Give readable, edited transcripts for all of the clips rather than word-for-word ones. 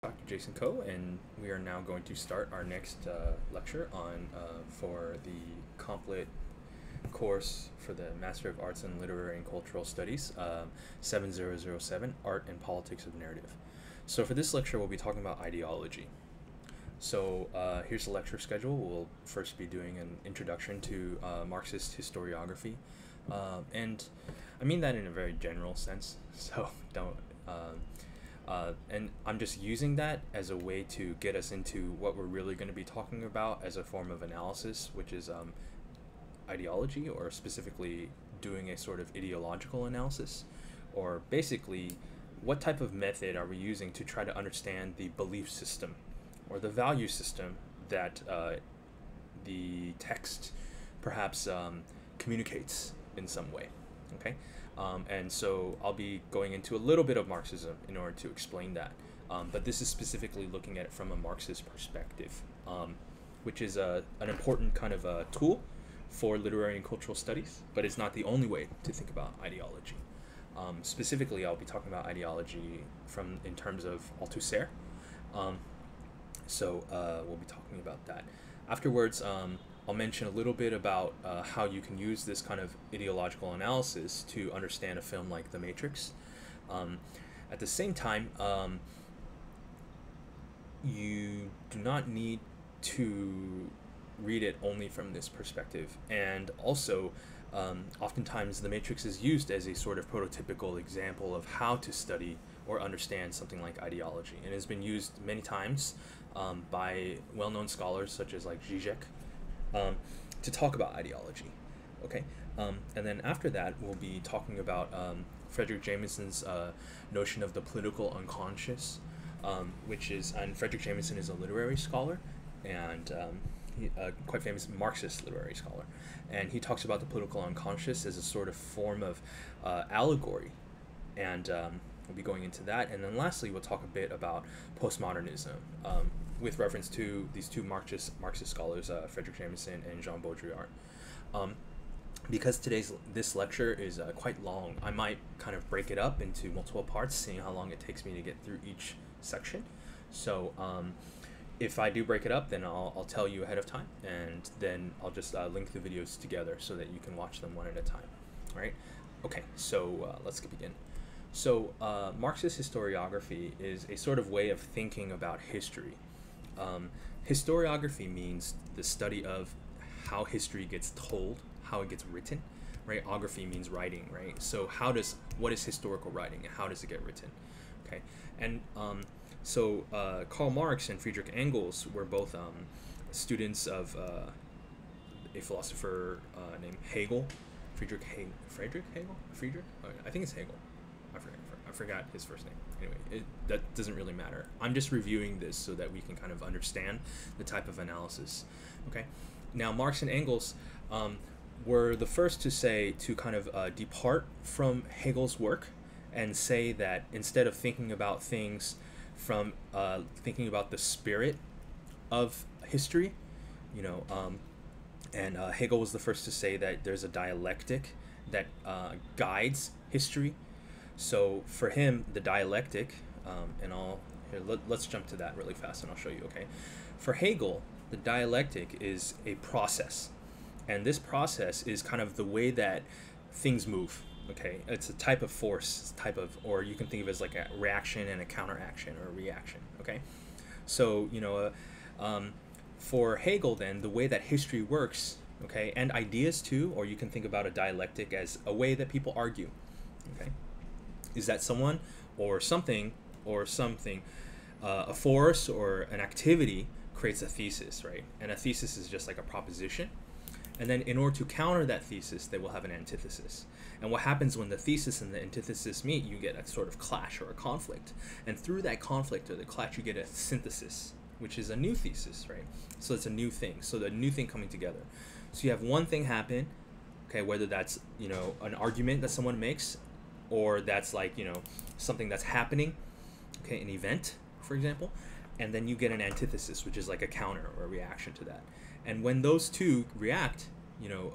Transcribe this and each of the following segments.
Dr. Jason Coe, and we are now going to start our next lecture on for the COMPLIT course for the Master of Arts in Literary and Cultural Studies, 7007, Art and Politics of Narrative. So for this lecture, we'll be talking about ideology. So here's the lecture schedule. We'll first be doing an introduction to Marxist historiography, and I mean that in a very general sense, so don't and I'm just using that as a way to get us into what we're really going to be talking about as a form of analysis, which is ideology, or specifically doing a sort of ideological analysis, or basically what type of method are we using to try to understand the belief system or the value system that the text perhaps communicates in some way. Okay. And so I'll be going into a little bit of Marxism in order to explain that. But this is specifically looking at it from a Marxist perspective, which is an important kind of a tool for literary and cultural studies, but it's not the only way to think about ideology. Specifically, I'll be talking about ideology in terms of Althusser. So we'll be talking about that. Afterwards, I'll mention a little bit about how you can use this kind of ideological analysis to understand a film like The Matrix. At the same time, you do not need to read it only from this perspective. And also, oftentimes The Matrix is used as a sort of prototypical example of how to study or understand something like ideology, and has been used many times by well-known scholars such as like Zizek, to talk about ideology. Okay, and then after that we'll be talking about Frederick Jameson's notion of the political unconscious, which is, and Frederick Jameson is a literary scholar and quite famous Marxist literary scholar, and he talks about the political unconscious as a sort of form of allegory, and we'll be going into that. And then lastly, we'll talk a bit about postmodernism, with reference to these two Marxist scholars, Frederick Jameson and Jean Baudrillard. Because this lecture is quite long, I might kind of break it up into multiple parts, seeing how long it takes me to get through each section. So if I do break it up, then I'll tell you ahead of time, and then I'll just link the videos together so that you can watch them one at a time. All right? Okay, so let's begin. So Marxist historiography is a sort of way of thinking about history. Historiography means the study of how history gets told, how it gets written, right? Ography means writing, right? So what is historical writing, and how does it get written? Okay, and so Karl Marx and Friedrich Engels were both students of a philosopher named Hegel, Friedrich Hegel? I think it's Hegel. I forgot his first name. Anyway, that doesn't really matter. I'm just reviewing this so that we can kind of understand the type of analysis. Okay, now Marx and Engels were the first to kind of depart from Hegel's work and say that instead of thinking about things from thinking about the spirit of history, and Hegel was the first to say that there's a dialectic that guides history. So for him, the dialectic, and let's jump to that really fast and I'll show you, okay? For Hegel, the dialectic is a process, and this process is kind of the way that things move, okay? It's a type of force, or you can think of it as like a reaction and a counteraction, or a reaction, okay? So, for Hegel then, the way that history works, okay, and ideas too, or you can think about a dialectic as a way that people argue, okay? Is that someone or something, a force or an activity creates a thesis, right? And a thesis is just like a proposition. And then in order to counter that thesis, they will have an antithesis. And what happens when the thesis and the antithesis meet, you get a sort of clash or a conflict. And through that conflict or the clash, you get a synthesis, which is a new thesis, right? So it's a new thing. So the new thing coming together. So you have one thing happen, okay, whether that's, an argument that someone makes, or that's like, something that's happening, okay, an event, for example, and then you get an antithesis, which is like a counter or a reaction to that. And when those two react,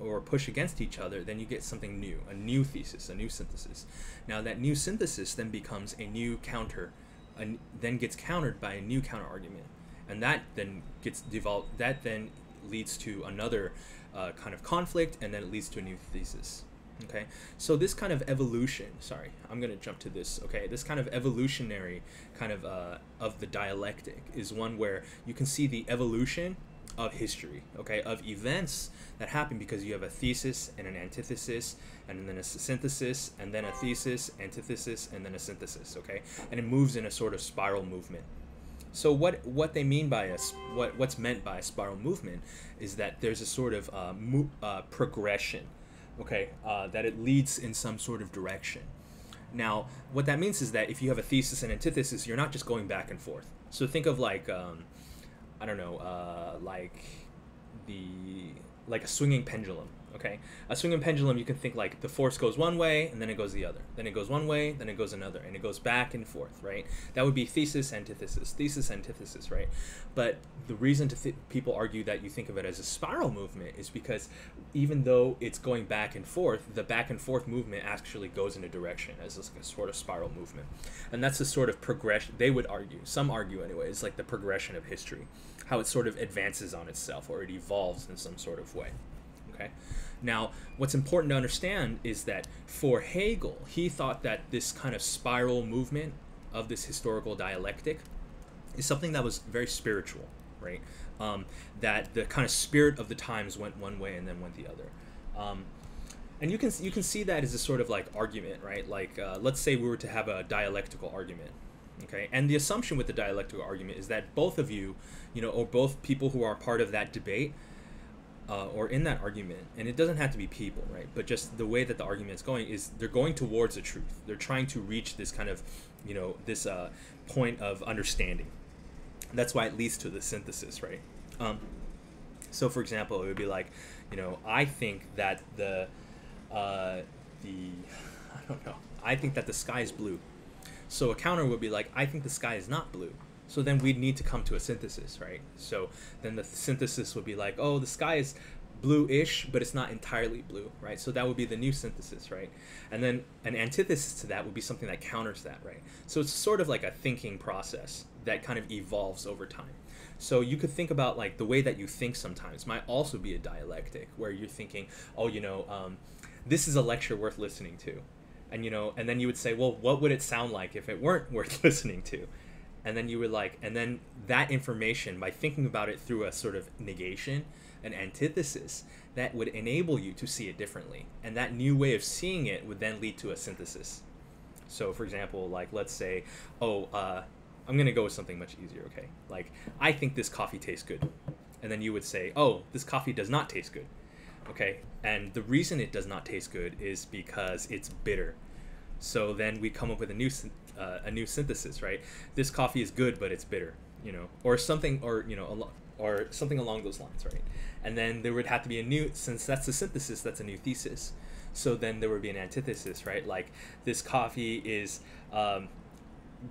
or push against each other, then you get something new, a new thesis, a new synthesis. Now that new synthesis then becomes a new counter then gets countered by a new counter argument, and that then gets developed. That then leads to another kind of conflict, and then it leads to a new thesis. Okay, so this kind of evolution, sorry, I'm going to jump to this, okay, this kind of evolutionary kind of the dialectic is one where you can see the evolution of history, okay, of events that happen because you have a thesis and an antithesis, and then a synthesis, and then a thesis, antithesis, and then a synthesis, okay, and it moves in a sort of spiral movement. So what they mean by what's meant by a spiral movement is that there's a sort of progression, okay, that it leads in some sort of direction. Now, what that means is that if you have a thesis and antithesis, you're not just going back and forth. So think of like, I don't know, like a swinging pendulum, okay? A swinging pendulum, you can think like the force goes one way and then it goes the other. Then it goes one way, then it goes another, and it goes back and forth, right? That would be thesis, antithesis, right? But the reason people argue that you think of it as a spiral movement is because even though it's going back and forth, the back and forth movement actually goes in a direction as a sort of spiral movement. And that's the sort of progression, they would argue, some argue anyway, it's like the progression of history, how it sort of advances on itself or it evolves in some sort of way. Okay. Now, what's important to understand is that for Hegel, he thought that this kind of spiral movement of this historical dialectic is something that was very spiritual, right? That the kind of spirit of the times went one way and then went the other. And you can see that as a sort of like argument, right? Like, let's say we were to have a dialectical argument, okay? And the assumption with the dialectical argument is that both of you, or both people who are part of that debate, or in that argument, and it doesn't have to be people, right? But just the way that the argument is going is they're going towards the truth. They're trying to reach this kind of, this point of understanding. That's why it leads to the synthesis, right? So, for example, it would be like, I think that I think that the sky is blue. So a counter would be like, I think the sky is not blue. So then we'd need to come to a synthesis, right? So then the synthesis would be like, oh, the sky is blue-ish, but it's not entirely blue, right? So that would be the new synthesis, right? And then an antithesis to that would be something that counters that, right? So it's sort of like a thinking process that kind of evolves over time. So you could think about like the way that you think sometimes might also be a dialectic where you're thinking, oh, this is a lecture worth listening to. And, and then you would say, well, what would it sound like if it weren't worth listening to? And then you would and then that information, by thinking about it through a sort of negation, an antithesis, that would enable you to see it differently. And that new way of seeing it would then lead to a synthesis. So, for example, like, let's say, I'm going to go with something much easier, okay? Like, I think this coffee tastes good. And then you would say, oh, this coffee does not taste good, okay? And the reason it does not taste good is because it's bitter. So then we come up with a new synthesis, right? This coffee is good, but it's bitter, or something, or something along those lines, right? And then there would have to be since that's the synthesis, that's a new thesis. So then there would be an antithesis, right? Like, this coffee is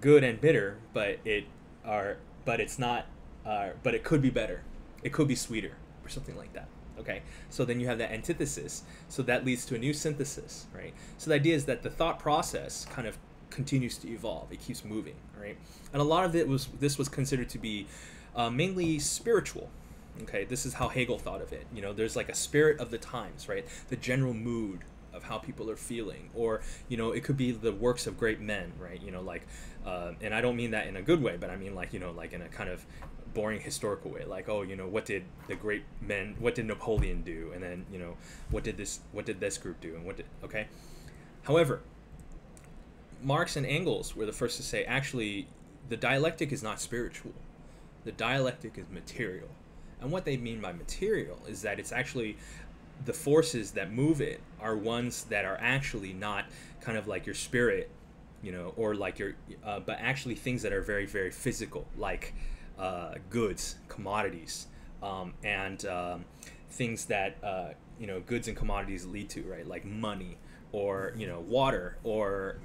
good and bitter, but it's not, but it could be better. It could be sweeter, or something like that. Okay, so then you have that antithesis, so that leads to a new synthesis, right? So the idea is that the thought process kind of continues to evolve. It keeps moving, right? And a lot of this was considered to be mainly spiritual. Okay, this is how Hegel thought of it. There's like a spirit of the times, right? The general mood of how people are feeling, or it could be the works of great men, right? And I don't mean that in a good way, but I mean like in a kind of boring historical way, like, oh, what did the great men, what did Napoleon do, and then what did this group do, and okay. However, Marx and Engels were the first to say, actually, the dialectic is not spiritual. The dialectic is material. And what they mean by material is that it's actually the forces that move it are ones that are actually not kind of like your spirit, or like your, but actually things that are very, very physical, like goods, commodities, and things that goods and commodities lead to, right? Like money, or water, or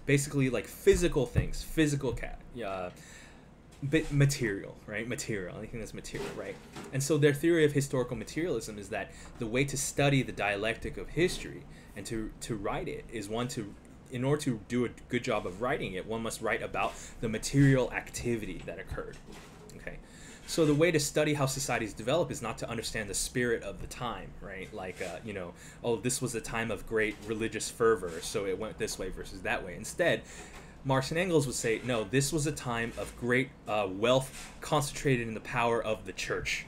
basically like physical things, but material, right? Material, anything that's material, right? And so their theory of historical materialism is that the way to study the dialectic of history and to write it is one to in order to do a good job of writing it, one must write about the material activity that occurred. Okay, so the way to study how societies develop is not to understand the spirit of the time, right? Like, you know, oh, this was a time of great religious fervor, so it went this way versus that way. Instead, Marx and Engels would say, no, this was a time of great wealth concentrated in the power of the church.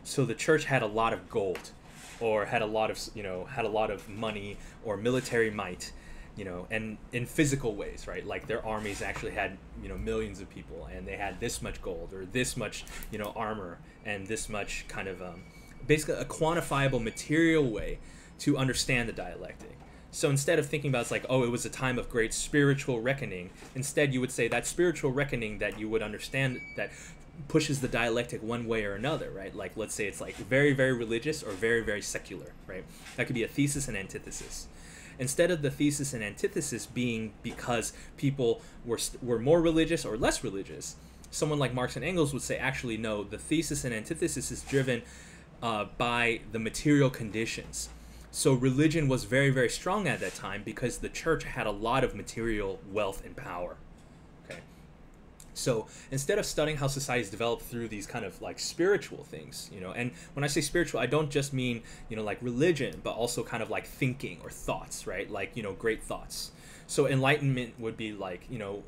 So the church had a lot of gold, or had a lot of, you know, had a lot of money or military might, you know, and in physical ways, right? Like their armies actually had, you know, millions of people, and they had this much gold or this much, you know, armor and this much kind of basically a quantifiable material way to understand the dialectic. So instead of thinking about it's like, oh, it was a time of great spiritual reckoning, instead you would say that spiritual reckoning that you would understand that pushes the dialectic one way or another, right? Like, let's say it's like very, very religious or very, very secular, right? That could be a thesis and antithesis. Instead of the thesis and antithesis being because people were more religious or less religious, someone like Marx and Engels would say, actually, no, the thesis and antithesis is driven by the material conditions. So religion was very, very strong at that time because the church had a lot of material wealth and power. Okay. So instead of studying how societies develop through these kind of like spiritual things, you know, and when I say spiritual, I don't just mean, you know, like religion, but also kind of like thinking or thoughts, right? Like, you know, great thoughts. So enlightenment would be like, you know,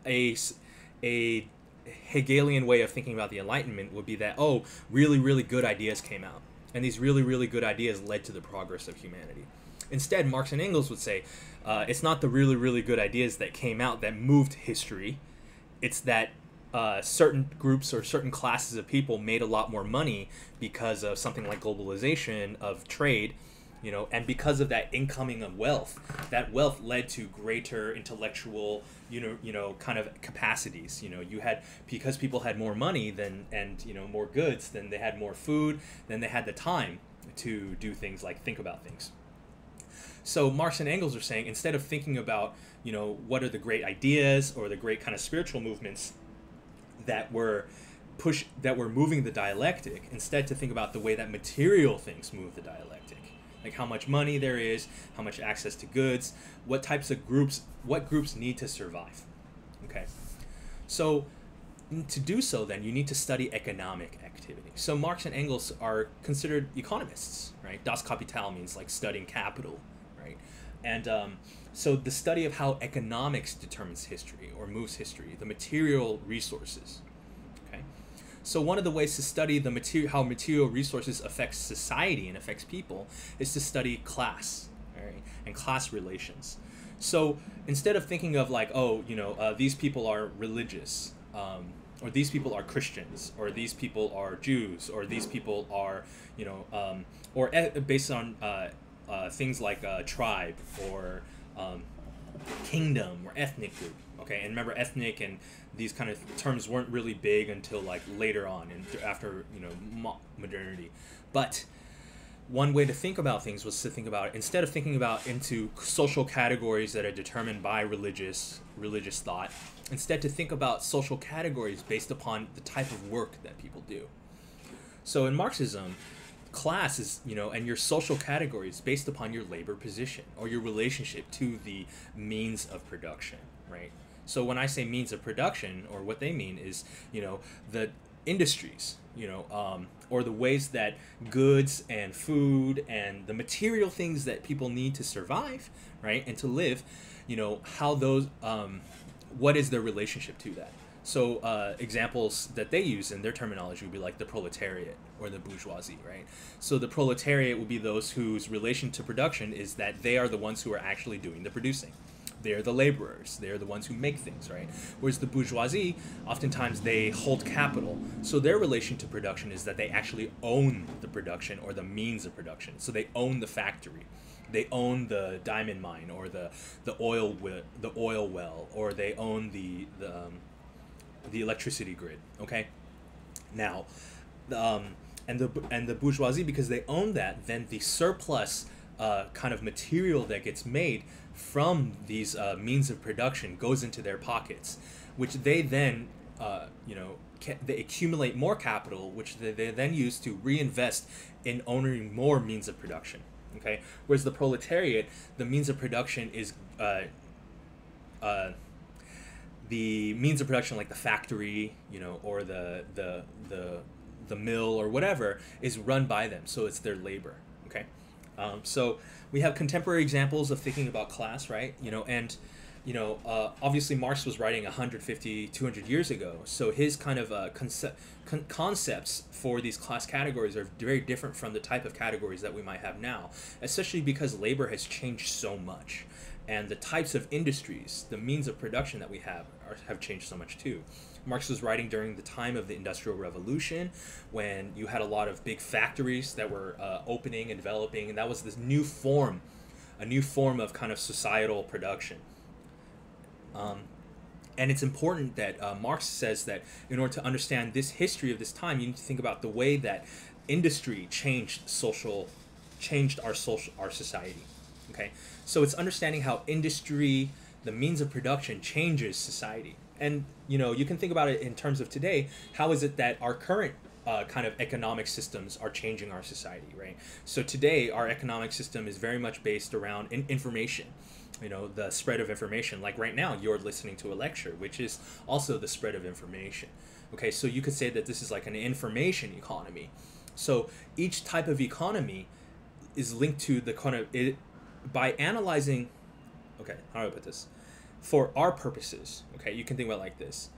a Hegelian way of thinking about the Enlightenment would be that, oh, really, really good ideas came out. And these really, really good ideas led to the progress of humanity. Instead, Marx and Engels would say, it's not the really, really good ideas that came out that moved history. It's that certain groups or certain classes of people made a lot more money because of something like globalization of trade, you know, and because of that incoming of wealth. That wealth led to greater intellectual, you know, kind of capacities. You know, you had, because people had more money than, and, you know, more goods, then they had more food, then they had the time to do things like think about things. So Marx and Engels are saying, instead of thinking about, you know, what are the great ideas or the great kind of spiritual movements that were moving the dialectic, instead to think about the way that material things move the dialectic. Like how much money there is, how much access to goods, what types of groups, what groups need to survive. Okay, so to do so, then you need to study economic activity. So Marx and Engels are considered economists, right? Das Kapital means like studying capital, right? And so the study of how economics determines history or moves history, the material resources. So one of the ways to study the how material resources affects society and affects people is to study class, right, and class relations. So instead of thinking of like, oh, you know, these people are religious, or these people are Christians, or these people are Jews, or these people are, you know, or based on things like tribe or kingdom or ethnic group. Okay, and remember, ethnic and these kind of terms weren't really big until like later on and after, you know, modernity. But one way to think about things was to think about, instead of thinking about into social categories that are determined by religious thought, instead to think about social categories based upon the type of work that people do. So in Marxism, class is, you know, and your social categories based upon your labor position or your relationship to the means of production, right? So when I say means of production, or what they mean is, you know, the industries, you know, or the ways that goods and food and the material things that people need to survive, right, and to live, you know, how those, what is their relationship to that? So examples that they use in their terminology would be like the proletariat or the bourgeoisie, right? So the proletariat would be those whose relation to production is that they are the ones who are actually doing the producing. They're the laborers. They're the ones who make things, right? Whereas the bourgeoisie, oftentimes they hold capital. So their relation to production is that they actually own the production or the means of production. So they own the factory. They own the diamond mine or the oil well, or they own the electricity grid. Okay. Now, and the bourgeoisie, because they own that, then the surplus kind of material that gets made from these means of production goes into their pockets, which they then, you know, they accumulate more capital, which they then use to reinvest in owning more means of production. Okay, whereas the proletariat, the means of production is the means of production, like the factory, or the mill or whatever, is run by them, so it's their labor. Okay, so we have contemporary examples of thinking about class, right? And obviously Marx was writing 150, 200 years ago, so his kind of concepts for these class categories are very different from the type of categories that we might have now, especially because labor has changed so much, and the types of industries, the means of production that we have changed so much too. Marx was writing during the time of the Industrial Revolution, when you had a lot of big factories that were opening and developing, and that was this new form, a new form of kind of societal production. And it's important that Marx says that in order to understand this history of this time, you need to think about the way that industry changed our society. Okay, so it's understanding how industry, the means of production, changes society. And you can think about it in terms of today. How is it that our current kind of economic systems are changing our society, right? So today our economic system is very much based around information, the spread of information. Like right now you're listening to a lecture, which is also the spread of information. Okay, so you could say that this is like an information economy. So each type of economy is linked to the kind of it by analyzing. Okay, how do I put this? For our purposes, okay, you can think about it like this.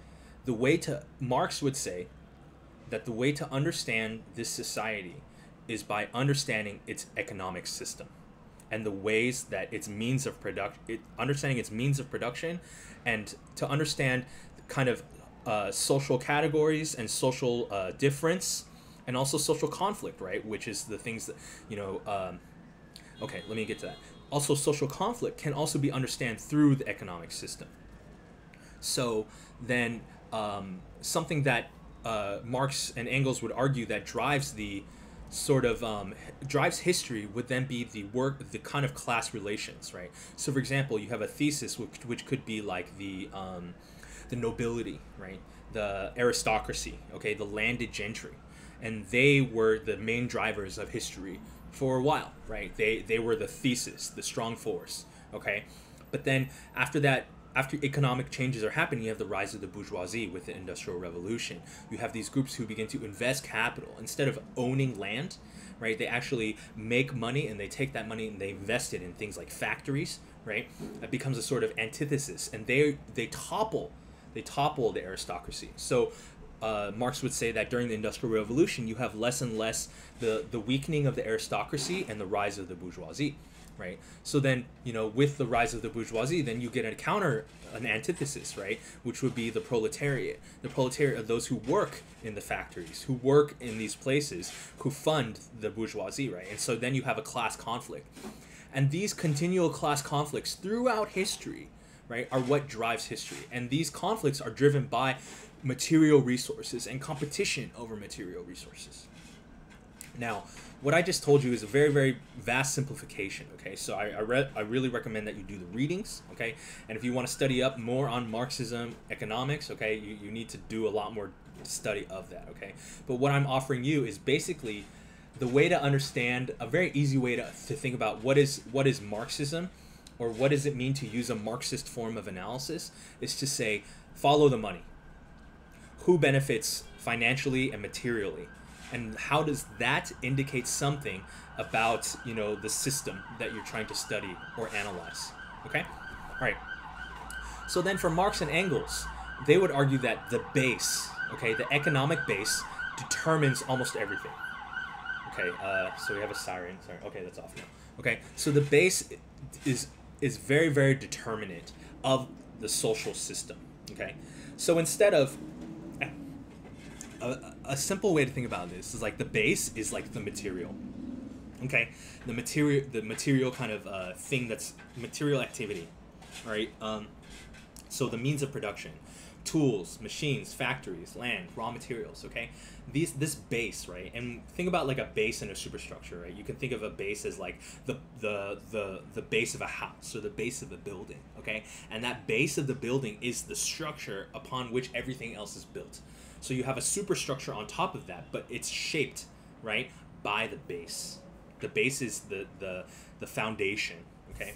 Marx would say that the way to understand this society is by understanding its economic system and the ways that its means of understanding its means of production, and to understand kind of social categories and social difference, and also social conflict, right? Which is the things that, okay, let me get to that. Also, social conflict can also be understood through the economic system. So then something that Marx and Engels would argue that drives the sort of drives history would then be the kind of class relations, right? So for example, you have a thesis which could be like the nobility, right? The aristocracy, okay, the landed gentry, and they were the main drivers of history for a while, right? They were the thesis, the strong force, okay? But then after that, after economic changes are happening, you have the rise of the bourgeoisie with the Industrial Revolution. You have these groups who begin to invest capital. Instead of owning land, right, they actually make money, and they take that money and they invest it in things like factories, right? That becomes a sort of antithesis, and they topple the aristocracy. So Marx would say that during the Industrial Revolution, you have less and less the weakening of the aristocracy and the rise of the bourgeoisie, right? So then, with the rise of the bourgeoisie, then you get an antithesis, right? Which would be the proletariat. The proletariat are those who work in the factories, who work in these places, who fund the bourgeoisie, right? And so then you have a class conflict. And these continual class conflicts throughout history, right, are what drives history. And these conflicts are driven by material resources and competition over material resources. Now, what I just told you is a very, very vast simplification, okay? So I really recommend that you do the readings, okay? And if you want to study up more on Marxism economics, okay, you need to do a lot more study of that, okay? But what I'm offering you is basically the way to understand, a very easy way to think about what is Marxism, or what does it mean to use a Marxist form of analysis, is to say, follow the money. Who benefits financially and materially? And how does that indicate something about, the system that you're trying to study or analyze? Okay? All right. So then for Marx and Engels, they would argue that the base, okay, the economic base determines almost everything. Okay, so we have a siren. Sorry. Okay, that's off now. Okay, so the base is very, very determinant of the social system. Okay, so instead of a simple way to think about this is like the base is like the material. Okay, the material kind of thing, that's material activity, right? So the means of production, tools, machines, factories, land, raw materials. Okay, this base, right? And think about like a base and a superstructure, right? You can think of a base as like the base of a house, or the base of a building. Okay, and that base of the building is the structure upon which everything else is built. So you have a superstructure on top of that, but it's shaped, right, by the base. The base is the foundation, okay?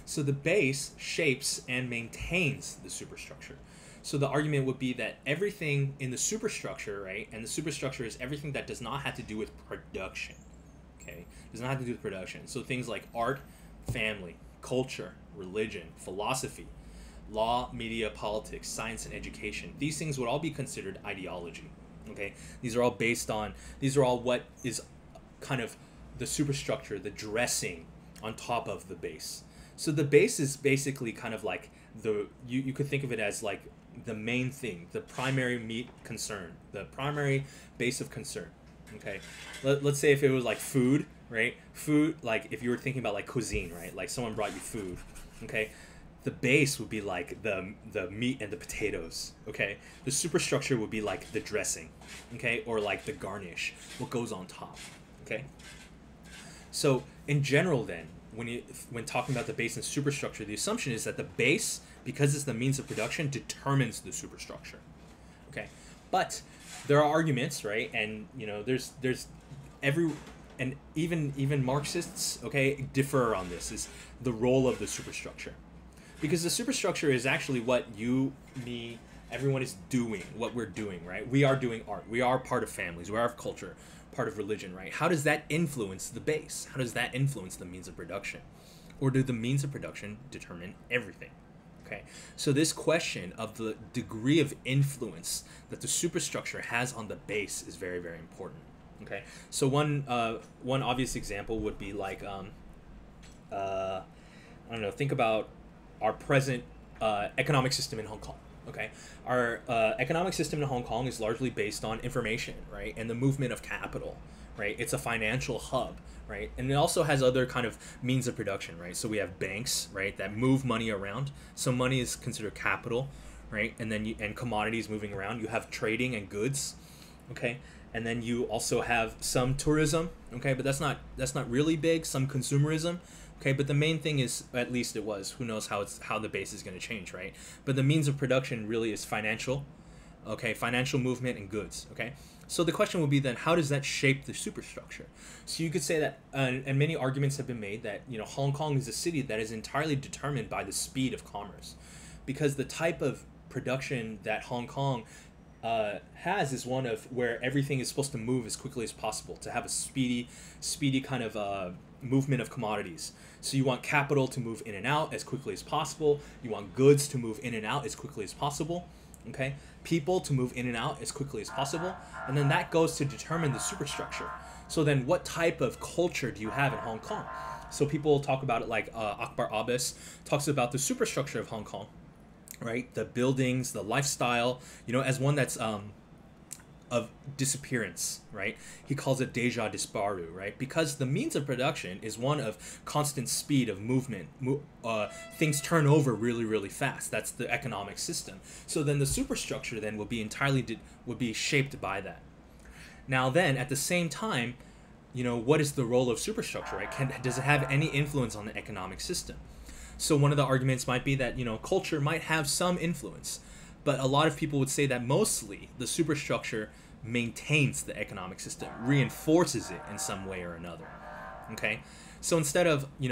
So the base shapes and maintains the superstructure. So the argument would be that everything in the superstructure, right, and the superstructure is everything that does not have to do with production, okay? Does not have to do with production. So things like art, family, culture, religion, philosophy, law, media, politics, science, and education. These things would all be considered ideology, okay? These are all what is kind of the superstructure, the dressing on top of the base. So the base is basically kind of like you could think of it as like the main thing, the primary concern, the primary base of concern, okay? Let's say if it was like food, right? Food, like if you were thinking about like cuisine, right? Like someone brought you food, okay? The base would be like the meat and the potatoes, okay? The superstructure would be like the dressing, okay? Or like the garnish, what goes on top, okay? So in general then, when talking about the base and superstructure, the assumption is that the base, because it's the means of production, determines the superstructure, okay? But there are arguments, right? And there's even Marxists, okay, differ on this, is the role of the superstructure. Because the superstructure is actually what you, me, everyone is doing, what we're doing, right? We are doing art. We are part of families. We are of culture, part of religion, right? How does that influence the base? How does that influence the means of production? Or do the means of production determine everything? Okay, so this question of the degree of influence that the superstructure has on the base is very, very important. Okay, so one obvious example would be like I don't know, think about our present economic system in Hong Kong. Okay, our economic system in Hong Kong is largely based on information, right, and the movement of capital, right? It's a financial hub, right, and it also has other kind of means of production, right? So we have banks, right, that move money around. So money is considered capital, right, and then and commodities moving around. You have trading and goods, okay, and then you also have some tourism, okay, but that's not really big. Some consumerism. Okay, but the main thing is, at least it was, who knows how the base is going to change, right? But the means of production really is financial, okay, financial movement and goods, okay? So the question will be then, how does that shape the superstructure? So you could say that, and many arguments have been made that, Hong Kong is a city that is entirely determined by the speed of commerce, because the type of production that Hong Kong has is one of where everything is supposed to move as quickly as possible, to have a speedy kind of movement of commodities. So you want capital to move in and out as quickly as possible. You want goods to move in and out as quickly as possible. Okay, people to move in and out as quickly as possible, and then that goes to determine the superstructure. So then, what type of culture do you have in Hong Kong? So people talk about it like Akbar Abbas talks about the superstructure of Hong Kong, right? The buildings, the lifestyle, as one that's of disappearance, right? He calls it deja disparu, right? Because the means of production is one of constant speed of movement. Things turn over really, really fast. That's the economic system. So then the superstructure then will be would be shaped by that. Now then, at the same time, what is the role of superstructure, right? Does it have any influence on the economic system? So one of the arguments might be that, culture might have some influence. But a lot of people would say that mostly the superstructure maintains the economic system, reinforces it in some way or another. Okay? So instead of, if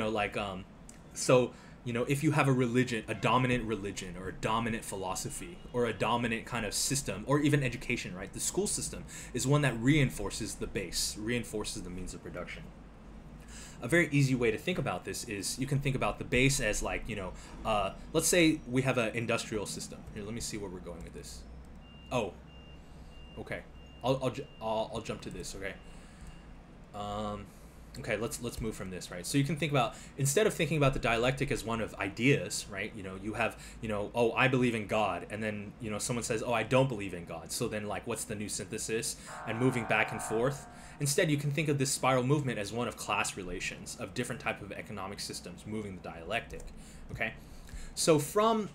you have a religion, a dominant religion or a dominant philosophy or a dominant kind of system or even education, right? The school system is one that reinforces the base, reinforces the means of production. A very easy way to think about this is you can think about the base as like, let's say we have an industrial system. Here, let me see where we're going with this. Oh, okay. I'll jump to this, okay? Okay, let's move from this, right? So you can think about, instead of thinking about the dialectic as one of ideas, right? You have, oh, I believe in God, and then, someone says, oh, I don't believe in God. So then, like, what's the new synthesis? And moving back and forth. Instead, you can think of this spiral movement as one of class relations, of different type of economic systems moving the dialectic, okay? So and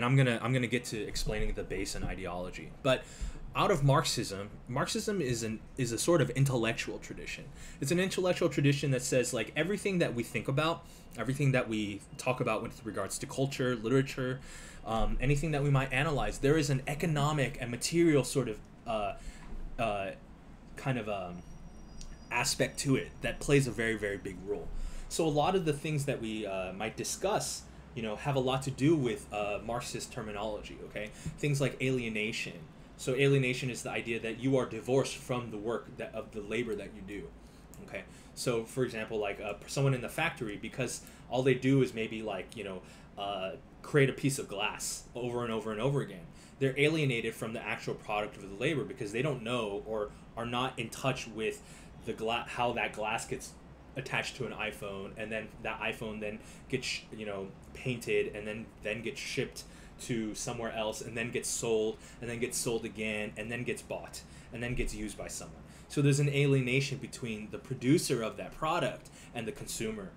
I'm gonna get to explaining the base and ideology, but out of Marxism is a sort of intellectual tradition. It's an intellectual tradition that says, like, everything that we think about, everything that we talk about with regards to culture, literature, anything that we might analyze, there is an economic and material sort of aspect to it that plays a very, very big role. So a lot of the things that we might discuss, have a lot to do with Marxist terminology, okay? Things like alienation. So alienation is the idea that you are divorced from the work of the labor that you do, okay? So for example, like someone in the factory, because all they do is maybe like, create a piece of glass over and over and over again. They're alienated from the actual product of the labor because they don't know or are not in touch with the how that glass gets attached to an iPhone, and then that iPhone then gets painted and then gets shipped to somewhere else, and then gets sold, and then gets sold again, and then gets bought, and then gets used by someone. So there's an alienation between the producer of that product and the consumer.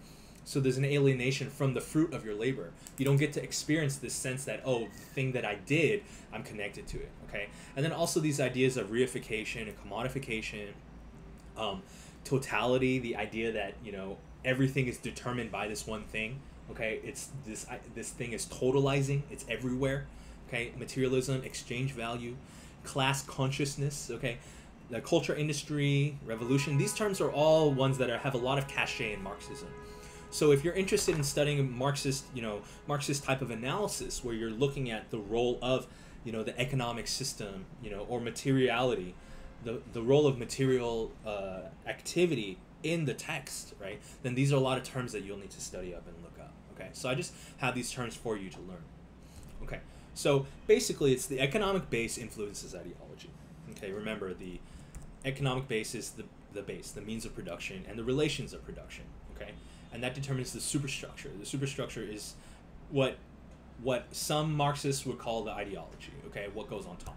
So there's an alienation from the fruit of your labor. You don't get to experience this sense that, oh, the thing that I did, I'm connected to it, okay? And then also these ideas of reification and commodification, totality, the idea that, everything is determined by this one thing, okay? It's this thing is totalizing, it's everywhere, okay? Materialism, exchange value, class consciousness, okay? The culture industry, revolution, these terms are all ones that have a lot of cachet in Marxism. So if you're interested in studying Marxist, Marxist type of analysis where you're looking at the role of, the economic system, or materiality, the role of material activity in the text, right? Then these are a lot of terms that you'll need to study up and look up, okay? So I just have these terms for you to learn. Okay, so basically it's the economic base influences ideology. Okay, remember the economic base is the base, the means of production, and the relations of production, okay? And that determines the superstructure. The superstructure is what some Marxists would call the ideology, okay? What goes on top.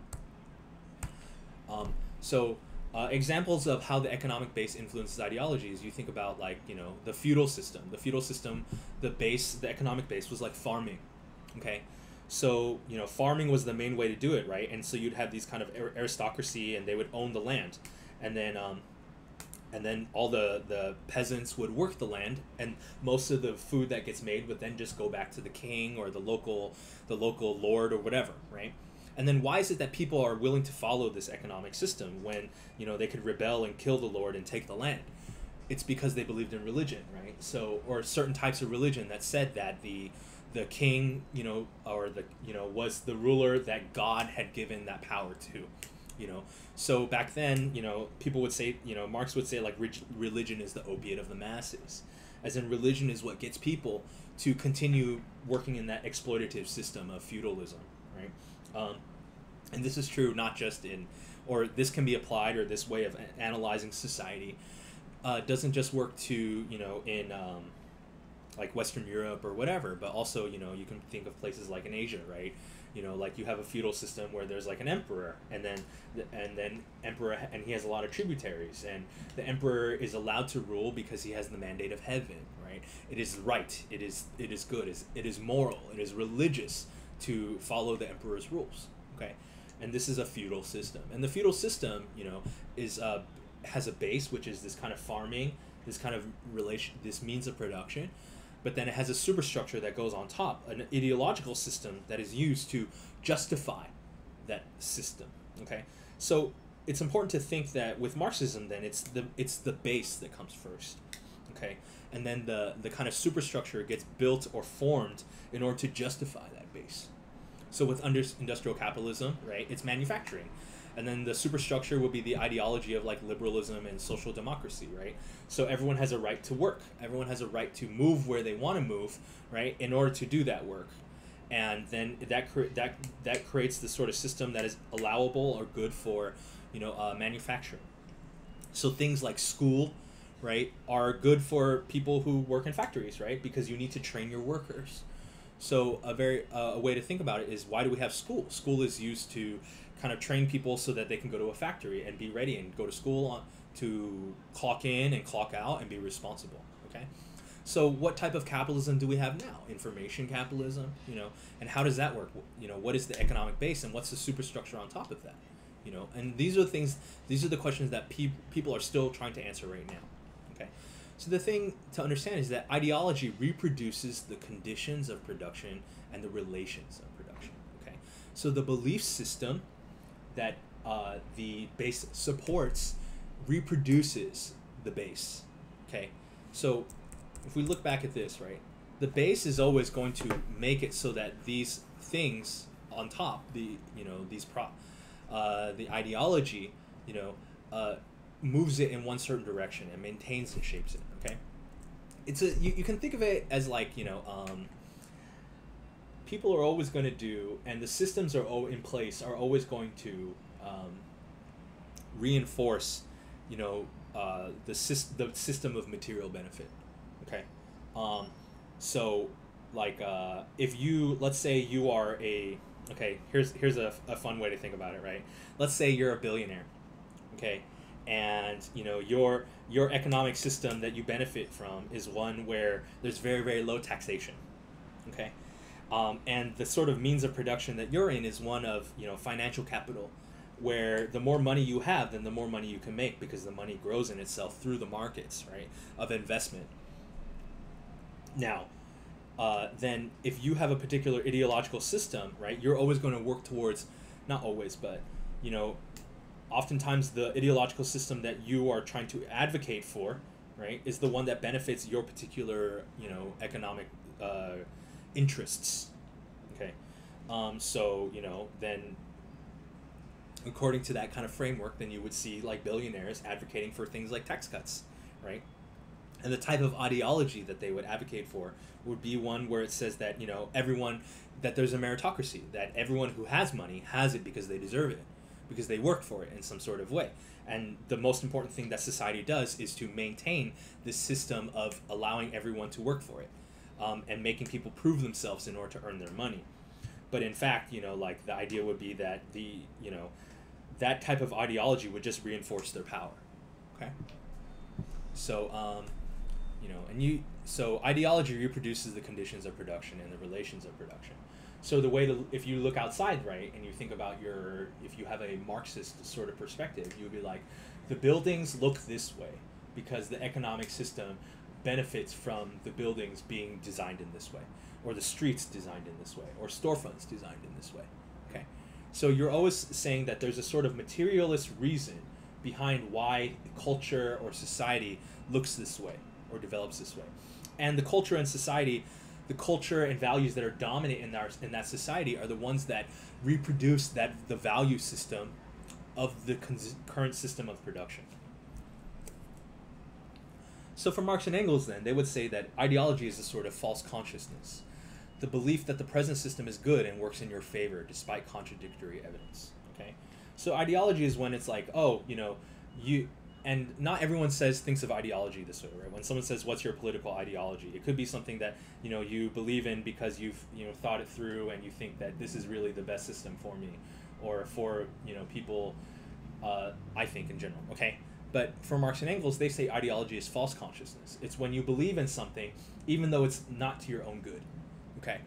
Examples of how the economic base influences ideologies, you think about like, the feudal system. The feudal system, the economic base was like farming, okay? So, farming was the main way to do it, right? And so you'd have these kind of aristocracy, and they would own the land. And then all the peasants would work the land, and most of the food that gets made would then just go back to the king or the local lord or whatever, right? And then why is it that people are willing to follow this economic system when, they could rebel and kill the lord and take the land? It's because they believed in religion, right? So, or certain types of religion that said that the king, was the ruler that God had given that power to, So back then, people would say, Marx would say like religion is the opiate of the masses, as in religion is what gets people to continue working in that exploitative system of feudalism, right? And this is true not just or this can be applied, or this way of analyzing society doesn't just work to, in like Western Europe or whatever, but also, you can think of places like in Asia, right? Like you have a feudal system where there's like an emperor, and then emperor, and he has a lot of tributaries, and the emperor is allowed to rule because he has the mandate of heaven, right? It is right, it is good, it is moral, it is religious to follow the emperor's rules, okay? And this is a feudal system, and the feudal system, is has a base, which is this kind of farming, this kind of this means of production. But then it has a superstructure that goes on top, an ideological system that is used to justify that system, okay? So it's important to think that with Marxism, then, it's the base that comes first, okay? And then the kind of superstructure gets built or formed in order to justify that base. So with industrial capitalism, right, it's manufacturing. And then the superstructure will be the ideology of like liberalism and social democracy, right? So everyone has a right to work. Everyone has a right to move where they want to move, right, in order to do that work. And then that creates the sort of system that is allowable or good for, manufacturing. So things like school, right, are good for people who work in factories, right, because you need to train your workers. So a way to think about it is, why do we have school? School is used to kind of train people so that they can go to a factory and be ready and go to school to clock in and clock out and be responsible, okay? So what type of capitalism do we have now? Information capitalism, and how does that work? What is the economic base, and what's the superstructure on top of that? And these are the questions that people are still trying to answer right now, okay? So the thing to understand is that ideology reproduces the conditions of production and the relations of production, okay? So the belief system that the base supports reproduces the base. Okay, so if we look back at this, right, the base is always going to make it so that these things on top, the the ideology, moves it in one certain direction and maintains and shapes it. Okay, it's a you can think of it as like people are always going to do, and the systems are in place are always going to reinforce, the system of material benefit. Okay, so like if you, let's say you are here's a fun way to think about it, right? Let's say you're a billionaire, okay, and your economic system that you benefit from is one where there's very, very low taxation, okay, and the sort of means of production that you're in is one of financial capital, where the more money you have, then the more money you can make, because the money grows in itself through the markets, right, of investment. Now, then if you have a particular ideological system, right, you're always going to work towards, not always, but oftentimes the ideological system that you are trying to advocate for, right, is the one that benefits your particular economic interests. Okay, so then according to that kind of framework, then you would see like billionaires advocating for things like tax cuts, right? And the type of ideology that they would advocate for would be one where it says that everyone, that there's a meritocracy, that everyone who has money has it because they deserve it, because they work for it in some sort of way. And the most important thing that society does is to maintain this system of allowing everyone to work for it, and making people prove themselves in order to earn their money. But in fact, like the idea would be that that type of ideology would just reinforce their power. Okay. So so ideology reproduces the conditions of production and the relations of production. So the way to, if you look outside, right, and you think about if you have a Marxist sort of perspective, you would be like, the buildings look this way because the economic system benefits from the buildings being designed in this way, or the streets designed in this way, or storefronts designed in this way. Okay, so you're always saying that there's a sort of materialist reason behind why culture or society looks this way or develops this way. And the culture and society, the culture and values that are dominant in that society are the ones that reproduce the value system of the current system of production. So for Marx and Engels, then, they would say that ideology is a sort of false consciousness, the belief that the present system is good and works in your favor despite contradictory evidence. Okay, so ideology is when it's like, and not everyone thinks of ideology this way, right? When someone says, "What's your political ideology?" It could be something that you believe in because you've thought it through and you think that this is really the best system for me, or for people. I think in general, okay. But for Marx and Engels, they say ideology is false consciousness. It's when you believe in something, even though it's not to your own good. Okay,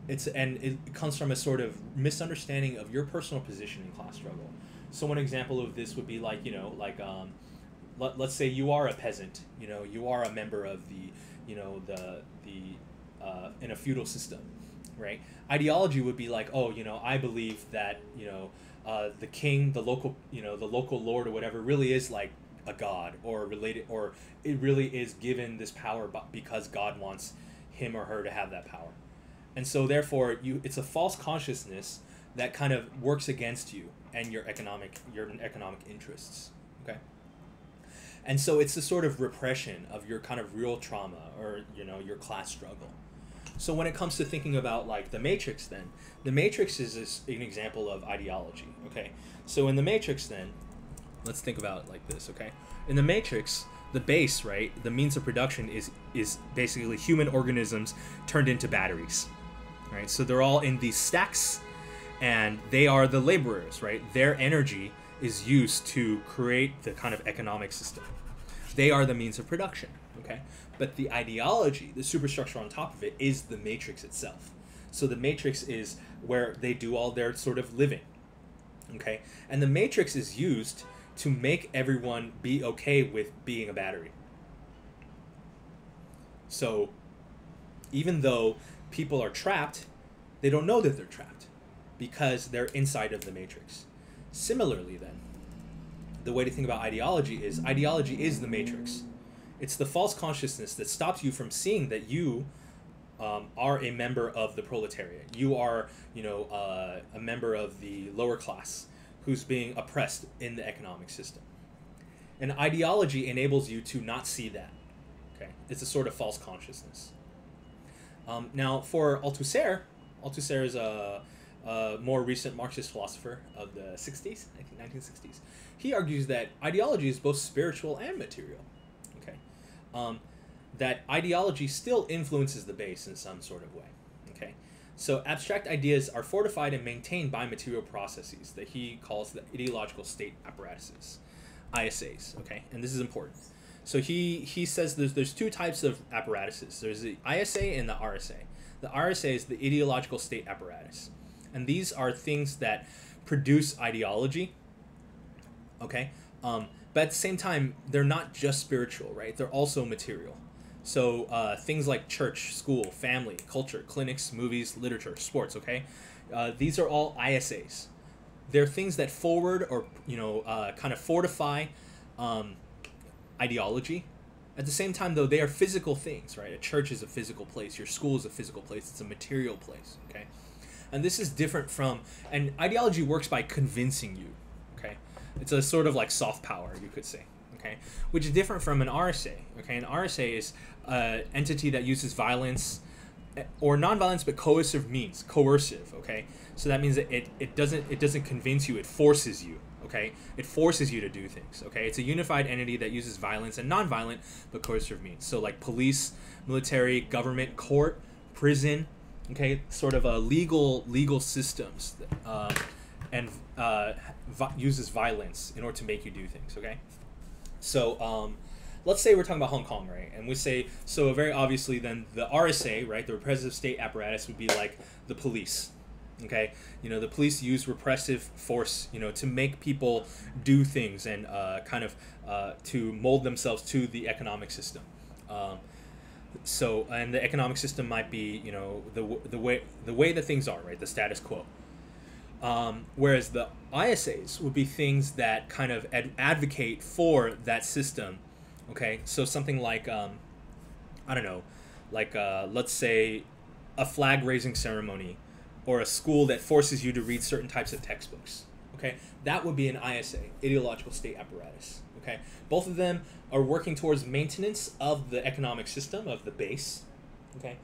it comes from a sort of misunderstanding of your personal position in class struggle. So one example of this would be like, let's say you are a peasant, you are a member of in a feudal system, right? Ideology would be like, I believe that, the king, the local lord or whatever really is like a god or related, or it really is given this power because God wants him or her to have that power. And so therefore it's a false consciousness that kind of works against you and your economic interests. Okay, and so it's a sort of repression of your kind of real trauma or your class struggle. So when it comes to thinking about like the Matrix, then the Matrix is an example of ideology. Okay, so in the Matrix, then let's think about it like this. Okay, in the Matrix, the base, right, the means of production is basically human organisms turned into batteries, right? So they're all in these stacks, and they are the laborers, right? Their energy is used to create the kind of economic system. They are the means of production, okay? But the ideology, the superstructure on top of it, is the matrix itself. So the matrix is where they do all their sort of living, okay? And the matrix is used to make everyone be okay with being a battery. So even though people are trapped, they don't know that they're trapped because they're inside of the matrix. Similarly then, the way to think about ideology is the matrix. It's the false consciousness that stops you from seeing that you are a member of the proletariat. You are, a member of the lower class who's being oppressed in the economic system. And ideology enables you to not see that. Okay, it's a sort of false consciousness. Now, for Althusser is a more recent Marxist philosopher of the 60s, I think 1960s. He argues that ideology is both spiritual and material. Okay, that ideology still influences the base in some sort of way. Okay, so abstract ideas are fortified and maintained by material processes that he calls the ideological state apparatuses, ISAs. Okay, and this is important. So he says there's two types of apparatuses. There's the ISA and the RSA. The RSA is the ideological state apparatus, and these are things that produce ideology. Okay, but at the same time, they're not just spiritual, right? They're also material. So things like church, school, family, culture, clinics, movies, literature, sports. Okay, these are all ISAs. They're things that forward or kind of fortify ideology. At the same time, though, they are physical things, right? A church is a physical place. Your school is a physical place. It's a material place. Okay, and this is different from, and ideology works by convincing you. Okay, it's a sort of like soft power, you could say. Okay, which is different from an RSA. Okay, an RSA is an entity that uses violence or non-violence but coercive means, coercive. Okay, so that means that it doesn't convince you, it forces you. Okay, it forces you to do things. Okay, it's a unified entity that uses violence and non-violent but coercive means. So like police, military, government, court, prison. Okay, sort of a legal systems, and uses violence in order to make you do things. Okay. So let's say we're talking about Hong Kong, right? And we say, so very obviously then the RSA, right, the repressive state apparatus would be like the police, okay? The police use repressive force, to make people do things and kind of to mold themselves to the economic system. And the economic system might be, the way that things are, right, the status quo. Whereas the ISAs would be things that kind of advocate for that system. Okay, so something like, let's say a flag raising ceremony or a school that forces you to read certain types of textbooks. Okay, that would be an ISA, ideological state apparatus. Okay, both of them are working towards maintenance of the economic system, of the base. Okay,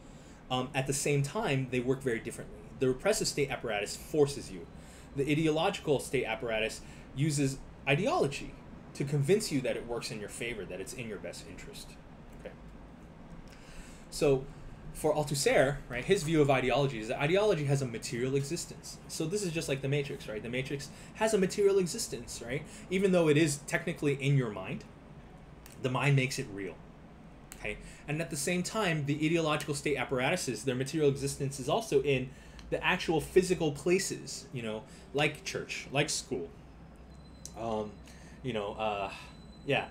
at the same time, they work very differently. The repressive state apparatus forces you. The ideological state apparatus uses ideology to convince you that it works in your favor, that it's in your best interest. Okay. So for Althusser, right, his view of ideology is that ideology has a material existence. So this is just like the Matrix, right? The Matrix has a material existence, right? Even though it is technically in your mind, the mind makes it real. Okay. And at the same time, the ideological state apparatuses, their material existence is also in the actual physical places, like church, like school. Yeah.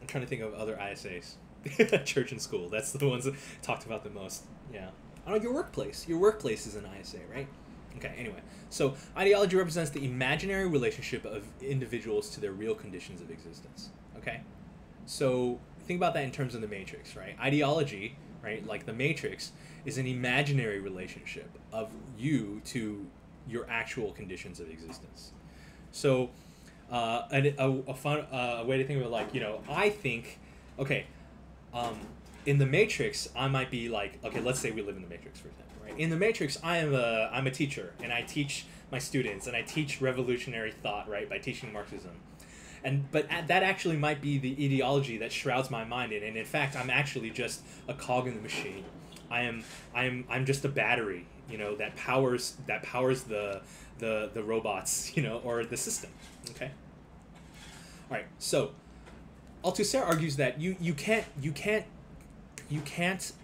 I'm trying to think of other ISAs. Church and school, that's the ones that talked about the most. Yeah. I don't know, your workplace. Your workplace is an ISA, right? Okay, anyway. So ideology represents the imaginary relationship of individuals to their real conditions of existence. Okay? So think about that in terms of the Matrix, right? Ideology, right, like the Matrix, is an imaginary relationship of you to your actual conditions of existence. So a fun way to think of it, like, I think, okay, in the Matrix, I might be like, okay, let's say we live in the Matrix, for example, right? In the Matrix, I'm a teacher, and I teach my students, and I teach revolutionary thought, right, by teaching Marxism. But that actually might be the ideology that shrouds my mind in, and in fact, I'm actually just a cog in the machine. I'm just a battery, that powers the robots, or the system. Okay. All right. So Althusser argues that you can't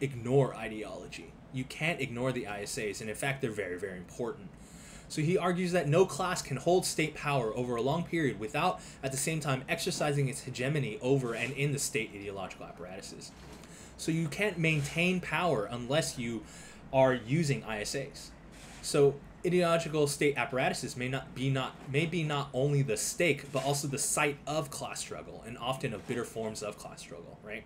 ignore ideology. You can't ignore the ISAs, and in fact, they're very, very important. So he argues that no class can hold state power over a long period without, at the same time, exercising its hegemony over and in the state ideological apparatuses. So you can't maintain power unless you are using ISAs. So ideological state apparatuses may be not only the stake, but also the site of class struggle, and often of bitter forms of class struggle, right?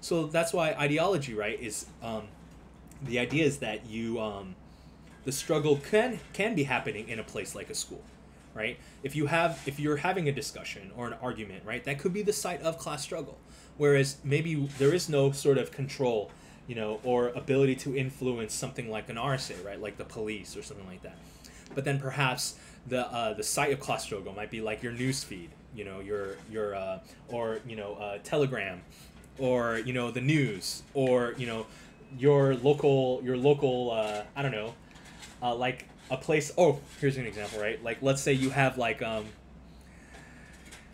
So that's why ideology, right, is the idea is that the struggle can be happening in a place like a school, right? If you're having a discussion or an argument, right, that could be the site of class struggle, whereas maybe there is no sort of control, or ability to influence something like an RSA, right, like the police or something like that. But then perhaps the site of class struggle might be like your news feed, Telegram, or the news, or your local I don't know, like a place. Oh, here's an example, right? Like, let's say you have like a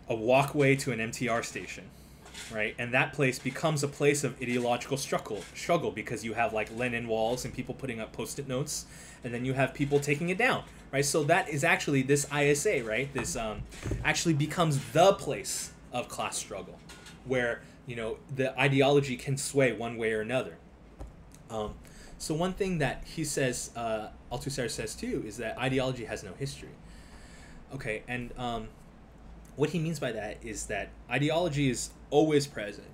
walkway to an MTR station, right? And that place becomes a place of ideological struggle because you have like Lenin walls and people putting up post-it notes, and then you have people taking it down, right? So that is actually this ISA, right? This actually becomes the place of class struggle, where the ideology can sway one way or another. So one thing that he says, Althusser says too, is that ideology has no history. Okay, and what he means by that is that ideology is always present.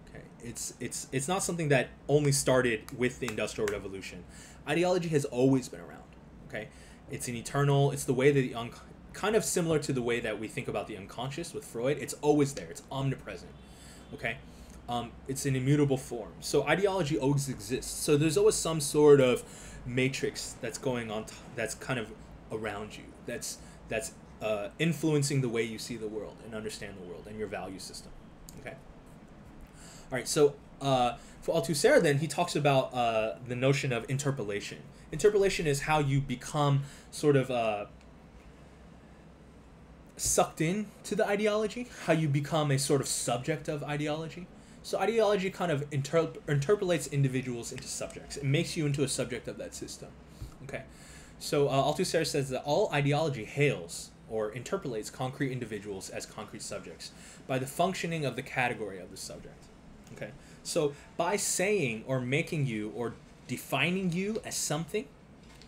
Okay, it's not something that only started with the Industrial Revolution. Ideology has always been around. Okay, it's an eternal. It's the way that kind of similar to the way that we think about the unconscious with Freud. It's always there. It's omnipresent. Okay. It's an immutable form. So ideology always exists. So there's always some sort of matrix that's going on, that's kind of around you, that's influencing the way you see the world and understand the world and your value system. Okay. All right. So for Althusser, then he talks about the notion of interpellation. Interpellation is how you become sort of sucked in to the ideology, how you become a sort of subject of ideology. So ideology kind of interpolates individuals into subjects. It makes you into a subject of that system. Okay, so Althusser says that all ideology hails or interpolates concrete individuals as concrete subjects by the functioning of the category of the subject. Okay, so by saying or making you or defining you as something,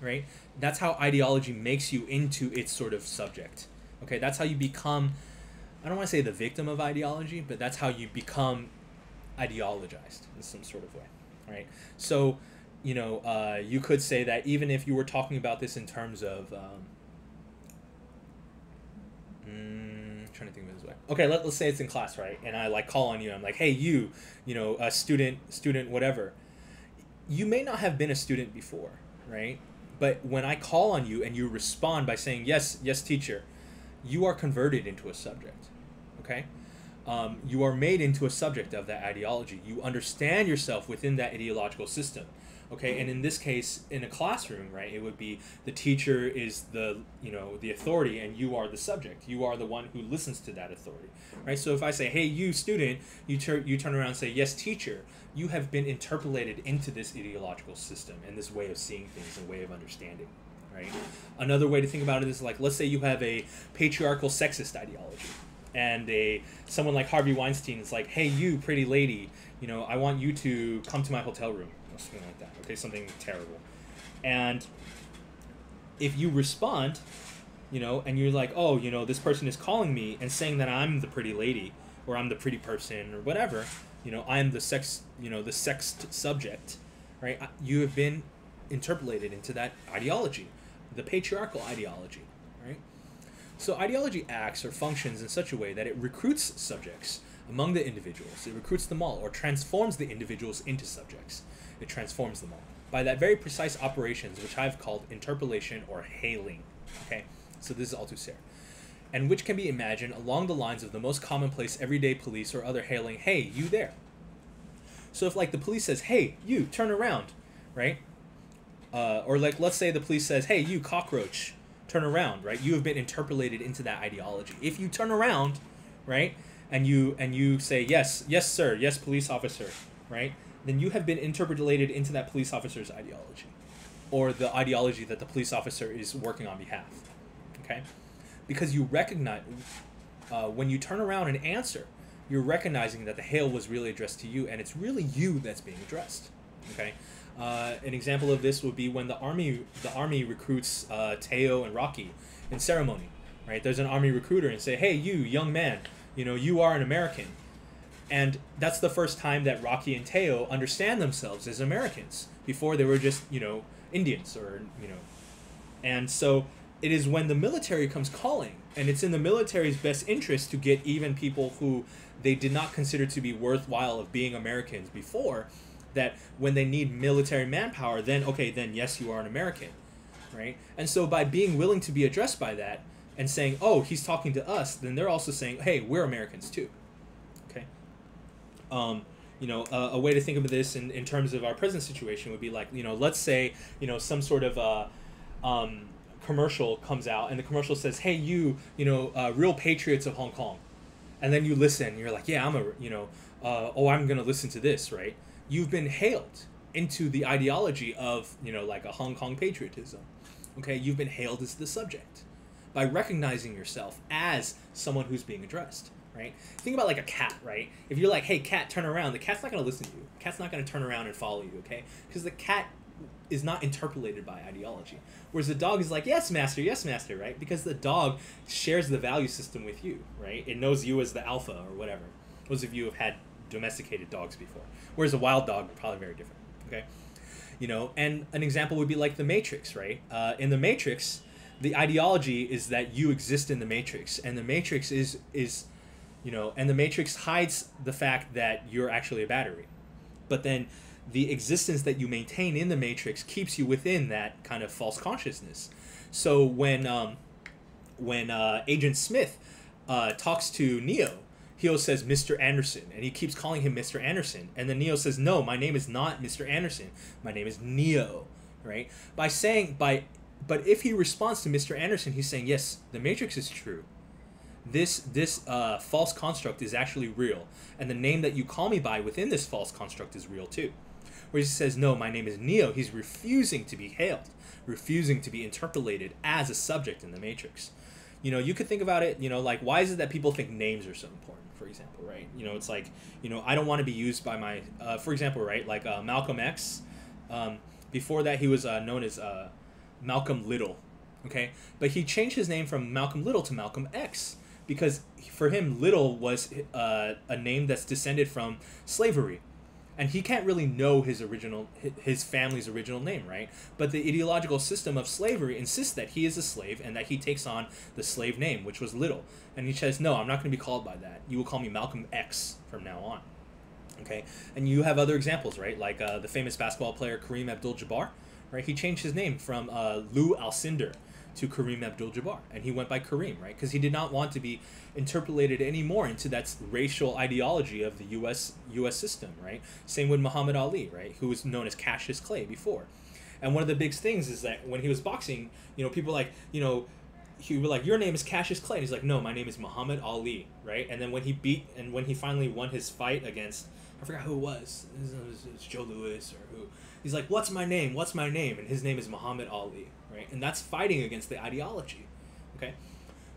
right, that's how ideology makes you into its sort of subject. Okay, that's how you become, I don't want to say the victim of ideology, but that's how you become ideologized in some sort of way, right? So, you could say that even if you were talking about this in terms of, trying to think of it this way. Okay, let's say it's in class, right? And I like call on you. I'm like, hey, you, a student, whatever. You may not have been a student before, right? But when I call on you and you respond by saying yes, teacher, you are converted into a subject, okay? You are made into a subject of that ideology. You understand yourself within that ideological system, okay? And in this case, in a classroom, right, it would be the teacher is the authority, and you are the subject. You are the one who listens to that authority, right? So if I say, hey, you student, you turn around and say, yes, teacher, you have been interpolated into this ideological system and this way of seeing things and way of understanding, right? Another way to think about it is like, let's say you have a patriarchal sexist ideology, and someone like Harvey Weinstein is like, hey, you pretty lady, I want you to come to my hotel room, or something like that. Okay, something terrible. And if you respond, and you're like, oh, this person is calling me and saying that I'm the pretty lady, or I'm the pretty person, or whatever, I'm the the sexed subject, right? You have been interpolated into that ideology, the patriarchal ideology, right? So ideology acts or functions in such a way that it recruits subjects among the individuals. It recruits them all, or transforms the individuals into subjects. It transforms them all by that very precise operations, which I've called interpellation or hailing. Okay, so this is Althusser, and which can be imagined along the lines of the most commonplace everyday police or other hailing, hey, you there. So if like the police says, hey, you, turn around, right? Or like, let's say the police says, hey, you cockroach, turn around, right? You have been interpolated into that ideology. If you turn around, right, and you say, yes, sir, yes, police officer, right, then you have been interpolated into that police officer's ideology, or the ideology that the police officer is working on behalf, okay? Because you recognize, when you turn around and answer, you're recognizing that the hail was really addressed to you, and it's really you that's being addressed, Okay, an example of this would be when the army recruits Teo and Rocky in ceremony. Right, there's an army recruiter and say, "Hey, you young man, you are an American," and that's the first time that Rocky and Teo understand themselves as Americans. Before they were just Indians or and so it is when the military comes calling, and it's in the military's best interest to get even people who they did not consider to be worthwhile of being Americans before, that when they need military manpower, then yes, you are an American, right? And so by being willing to be addressed by that and saying, oh, he's talking to us, then they're also saying, hey, we're Americans too. Okay. A way to think of this in terms of our present situation would be like, let's say, some sort of commercial comes out, and the commercial says, hey, real patriots of Hong Kong. And then you listen, and you're like, yeah, I'm I'm going to listen to this, right? You've been hailed into the ideology of, like a Hong Kong patriotism. Okay, you've been hailed as the subject by recognizing yourself as someone who's being addressed, right? Think about like a cat, right? If you're like, hey, cat, turn around, the cat's not going to listen to you. The cat's not going to turn around and follow you, okay? Because the cat is not interpolated by ideology. Whereas the dog is like, yes, master, right? Because the dog shares the value system with you, right? It knows you as the alpha or whatever. Those of you who have had domesticated dogs before. Whereas a wild dog, probably very different, okay? And an example would be like the Matrix, right? In the Matrix, the ideology is that you exist in the Matrix, and the Matrix and the Matrix hides the fact that you're actually a battery. But then the existence that you maintain in the Matrix keeps you within that kind of false consciousness. So when Agent Smith talks to Neo, Neo says Mr. Anderson, and he keeps calling him Mr. Anderson. And then Neo says, no, my name is not Mr. Anderson. My name is Neo, right? But if he responds to Mr. Anderson, he's saying, yes, the Matrix is true. This false construct is actually real. And the name that you call me by within this false construct is real too. Where he says, no, my name is Neo. He's refusing to be hailed, refusing to be interpolated as a subject in the Matrix. You could think about it, like, why is it that people think names are so important, for example, right? It's like, I don't want to be used by my, for example, right, like Malcolm X, before that he was known as Malcolm Little, okay? But he changed his name from Malcolm Little to Malcolm X, because for him, Little was a name that's descended from slavery. And he can't really know his family's original name, right? But the ideological system of slavery insists that he is a slave and that he takes on the slave name, which was Little. And he says, no, I'm not going to be called by that. You will call me Malcolm X from now on. Okay? And you have other examples, right? Like the famous basketball player Kareem Abdul-Jabbar, right? He changed his name from Lou Alcindor to Kareem Abdul-Jabbar, and he went by Kareem, right? Because he did not want to be interpolated anymore into that racial ideology of the U.S. system, right? Same with Muhammad Ali, right? Who was known as Cassius Clay before. And one of the big things is that when he was boxing, people like, he was like, your name is Cassius Clay. And he's like, no, my name is Muhammad Ali, right? And then when he finally won his fight against, I forgot who it was. It was Joe Louis or who. He's like, what's my name? What's my name? And his name is Muhammad Ali, right? And that's fighting against the ideology, okay?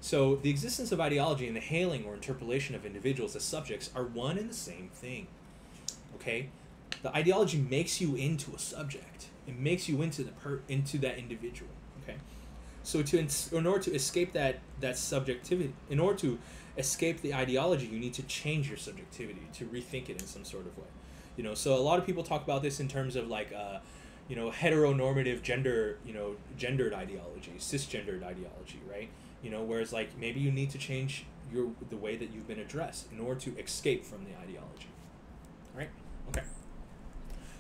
So the existence of ideology and the hailing or interpolation of individuals as subjects are one and the same thing, okay? The ideology makes you into a subject. It makes you into that individual, okay? So in order to escape that subjectivity, in order to escape the ideology, you need to change your subjectivity, to rethink it in some sort of way. So a lot of people talk about this in terms of like, heteronormative gendered ideology, cisgendered ideology, right? Whereas like maybe you need to change the way that you've been addressed in order to escape from the ideology, right? Okay.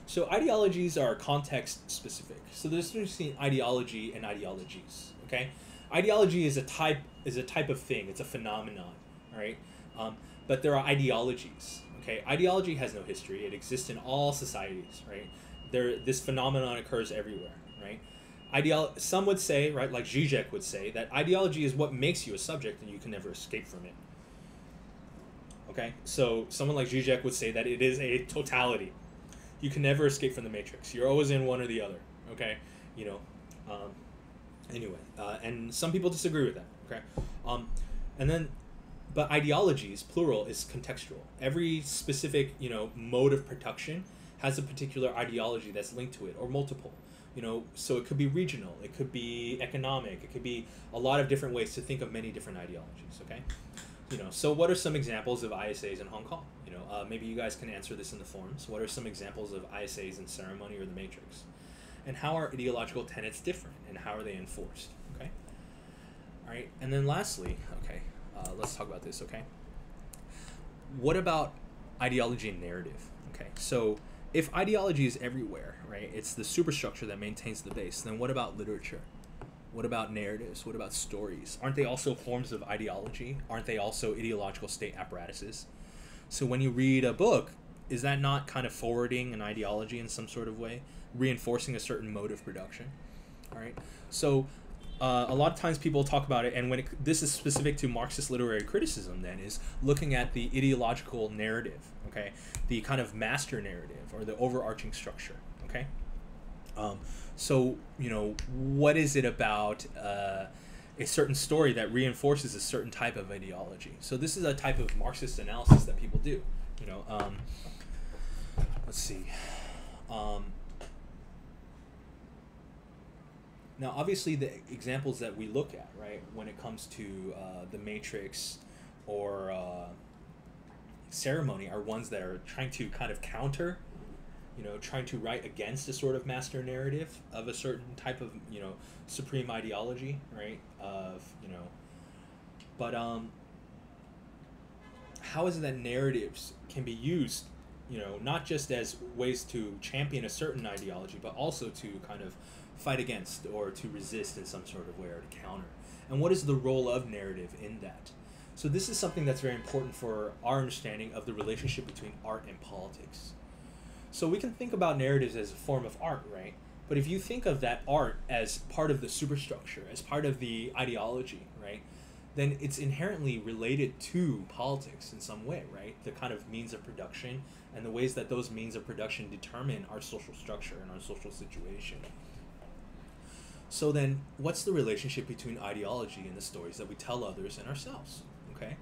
So ideologies are context specific. So there's a difference between ideology and ideologies, okay? Ideology is a type of thing. It's a phenomenon, right? But there are ideologies. Okay, ideology has no history. It exists in all societies, right? This phenomenon occurs everywhere, right? Some would say, right, like Zizek would say, that ideology is what makes you a subject and you can never escape from it. Okay, so someone like Zizek would say that it is a totality. You can never escape from the matrix. You're always in one or the other, okay? Anyway, and some people disagree with that, okay? But ideologies, plural, is contextual. Every specific, mode of production has a particular ideology that's linked to it, or multiple. You know, so it could be regional, it could be economic, it could be a lot of different ways to think of many different ideologies, okay? You know, so what are some examples of ISAs in Hong Kong? You know, maybe you guys can answer this in the forums. What are some examples of ISAs in Ceremony or the Matrix? And how are ideological tenets different, and how are they enforced, okay? All right, and then lastly, okay, let's talk about this, okay? What about ideology and narrative, okay? So if ideology is everywhere, right, it's the superstructure that maintains the base, then what about literature? What about narratives? What about stories? Aren't they also forms of ideology? Aren't they also ideological state apparatuses? So when you read a book, is that not kind of forwarding an ideology in some sort of way, reinforcing a certain mode of production? All right. So a lot of times people talk about it, and when this is specific to Marxist literary criticism, then is looking at the ideological narrative, okay, the kind of master narrative or the overarching structure, okay. So, you know, what is it about a certain story that reinforces a certain type of ideology? So this is a type of Marxist analysis that people do, you know. Let's see. Now, obviously, the examples that we look at, right, when it comes to the Matrix or Ceremony are ones that are trying to kind of counter, you know, trying to write against a sort of master narrative of a certain type of, you know, supreme ideology, right, of, you know, but how is it that narratives can be used, you know, not just as ways to champion a certain ideology, but also to kind of fight against or to resist in some sort of way, or to counter? And what is the role of narrative in that? So this is something that's very important for our understanding of the relationship between art and politics. So we can think about narratives as a form of art, right? But if you think of that art as part of the superstructure, as part of the ideology, right, then it's inherently related to politics in some way, right? The kind of means of production and the ways that those means of production determine our social structure and our social situation. So then, what's the relationship between ideology and the stories that we tell others and ourselves, okay?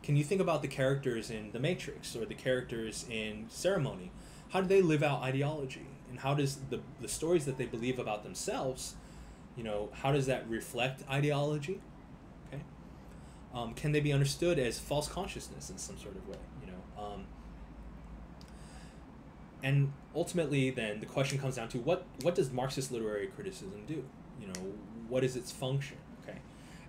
Can you think about the characters in The Matrix or the characters in Ceremony? How do they live out ideology? And how does the stories that they believe about themselves, you know, how does that reflect ideology? Okay. Can they be understood as false consciousness in some sort of way, you know? And ultimately, then, the question comes down to what does Marxist literary criticism do? You know, what is its function? Okay.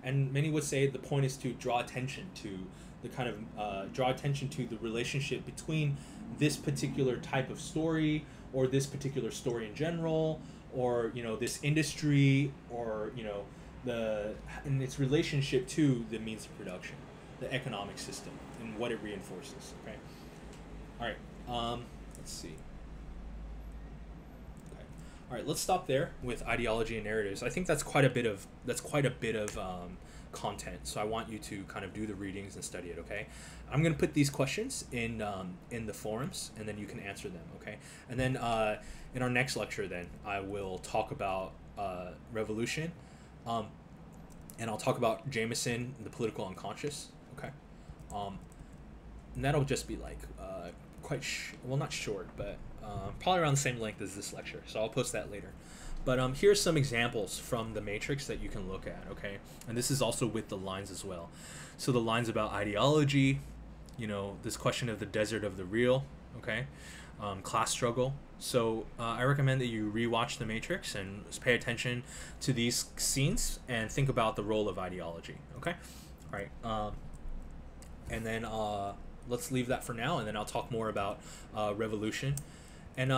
And many would say the point is to draw attention to the kind of, draw attention to the relationship between this particular type of story, or this particular story in general, or, you know, this industry, or, you know, in its relationship to the means of production, the economic system, and what it reinforces. Okay. All right. Let's see. Okay. All right. Let's stop there with ideology and narratives. I think that's quite a bit of content. So I want you to kind of do the readings and study it. Okay. I'm gonna put these questions in the forums, and then you can answer them. Okay. And then in our next lecture, then I will talk about revolution, and I'll talk about Jameson, the political unconscious. Okay. And that'll just be like quite well, not short, but probably around the same length as this lecture. So I'll post that later. But here's some examples from the Matrix that you can look at, okay? And this is also with the lines as well. So the lines about ideology, you know, this question of the desert of the real, okay? Class struggle. So I recommend that you rewatch the Matrix and just pay attention to these scenes and think about the role of ideology, okay? All right. And then let's leave that for now, and then I'll talk more about revolution and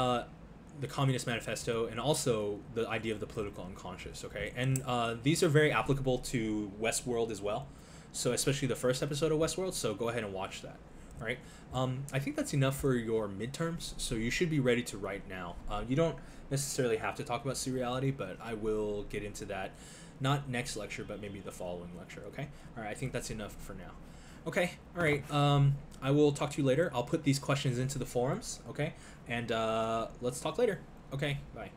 the Communist Manifesto, and also the idea of the political unconscious, okay? And these are very applicable to Westworld as well, so especially the first episode of Westworld, so go ahead and watch that, all right? I think that's enough for your midterms, so you should be ready to write now. You don't necessarily have to talk about seriality, but I will get into that, not next lecture, but maybe the following lecture, okay? All right, I think that's enough for now. Okay, all right, I will talk to you later. I'll put these questions into the forums, okay? And let's talk later. Okay, bye.